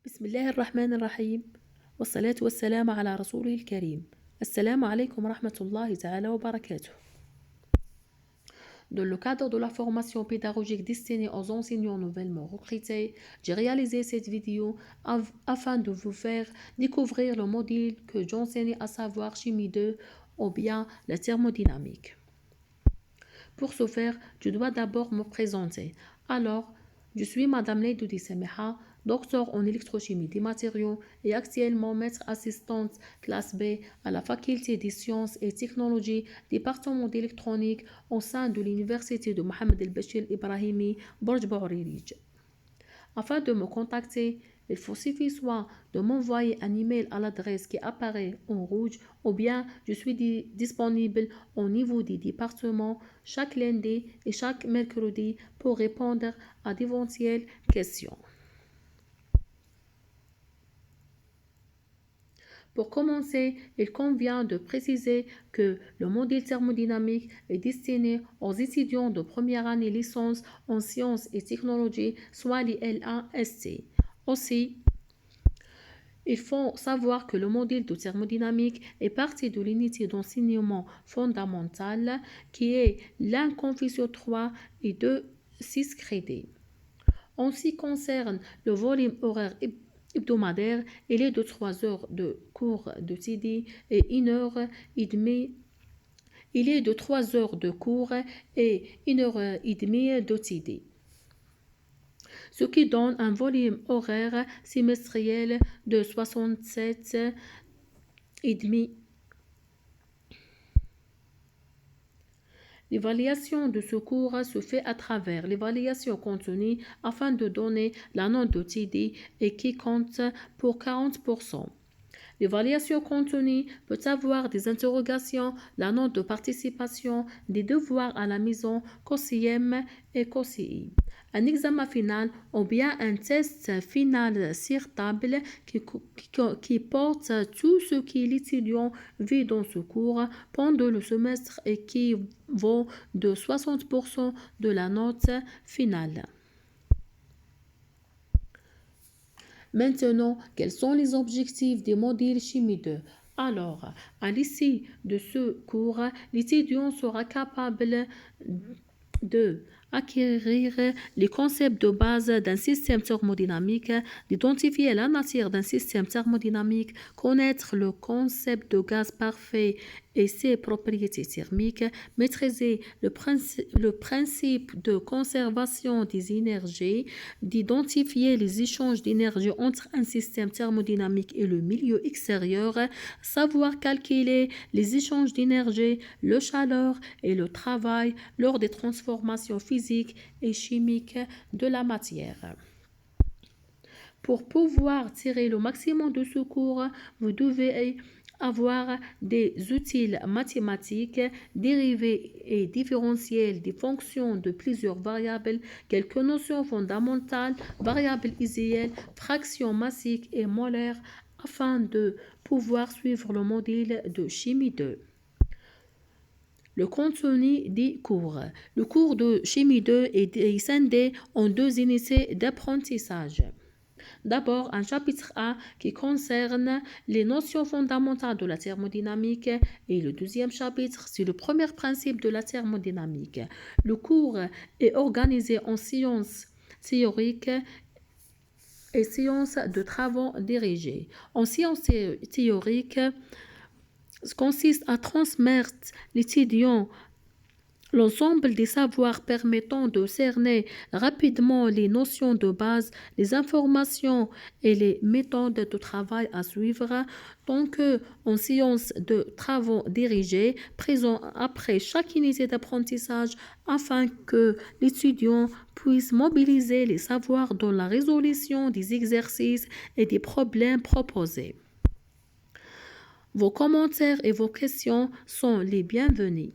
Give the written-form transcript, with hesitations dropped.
بسم الله الرحمن الرحيم والصلاة والسلام على رسوله الكريم. السلام عليكم ورحمة الله تعالى وبركاته. Dans le cadre de la formation pédagogique destinée aux enseignants nouvellement recrutés, j'ai réalisé cette vidéo afin de vous faire découvrir le module que j'enseigne, à savoir chimie 2 ou bien la thermodynamique. Pour ce faire, je dois d'abord me présenter. Alors, je suis Madame Leidoudi Semiha, docteur en électrochimie des matériaux et actuellement maître assistante classe B à la faculté des sciences et technologies, département d'électronique au sein de l'université de Mohamed El-Bachir Ibrahimi, Borj Bouhririj. Afin de me contacter, il faut suffire soit de m'envoyer un email à l'adresse qui apparaît en rouge ou bien je suis disponible au niveau des départements chaque lundi et chaque mercredi pour répondre à d'éventuelles questions. Pour commencer, il convient de préciser que le module thermodynamique est destiné aux étudiants de première année licence en sciences et technologies, soit les LAST. Aussi, il faut savoir que le module de thermodynamique est partie de l'unité d'enseignement fondamentale qui est l'un confie 3 et 2 6 crédits. En ce qui concerne le volume horaire hebdomadaire, il est de 3 heures de cours de TD et 1 heure et demie. Il est de 3 heures de cours et 1 heure et demie de TD. Ce qui donne un volume horaire semestriel de 67,5. L'évaluation de ce cours se fait à travers l'évaluation continue afin de donner la note de TD et qui compte pour 40%. L'évaluation continue peut avoir des interrogations, la note de participation, des devoirs à la maison, COSIEM et COSI. Un examen final ou bien un test final sur table qui porte tout ce que l'étudiant vit dans ce cours pendant le semestre et qui vaut de 60% de la note finale. Maintenant, quels sont les objectifs des modules chimie 2? Alors, à l'issue de ce cours, l'étudiant sera capable de acquérir les concepts de base d'un système thermodynamique, d'identifier la nature d'un système thermodynamique, connaître le concept de gaz parfait et ses propriétés thermiques, maîtriser le principe de conservation des énergies, d'identifier les échanges d'énergie entre un système thermodynamique et le milieu extérieur, savoir calculer les échanges d'énergie, le chaleur et le travail lors des transformations physiques et chimiques de la matière. Pour pouvoir tirer le maximum de ce cours, vous devez avoir des outils mathématiques, dérivés et différentiels des fonctions de plusieurs variables, quelques notions fondamentales, variables iséiennes, fractions massiques et molaires, afin de pouvoir suivre le module de chimie 2. Le contenu des cours. Le cours de chimie 2 est scindé en 2 unités d'apprentissage. D'abord, un chapitre A qui concerne les notions fondamentales de la thermodynamique et le deuxième chapitre, c'est le premier principe de la thermodynamique. Le cours est organisé en sciences théoriques et sciences de travaux dirigés. En sciences théoriques, consiste à transmettre l'étudiant l'ensemble des savoirs permettant de cerner rapidement les notions de base, les informations et les méthodes de travail à suivre, donc en sciences de travaux dirigés, présents après chaque unité d'apprentissage afin que l'étudiant puisse mobiliser les savoirs dans la résolution des exercices et des problèmes proposés. Vos commentaires et vos questions sont les bienvenus.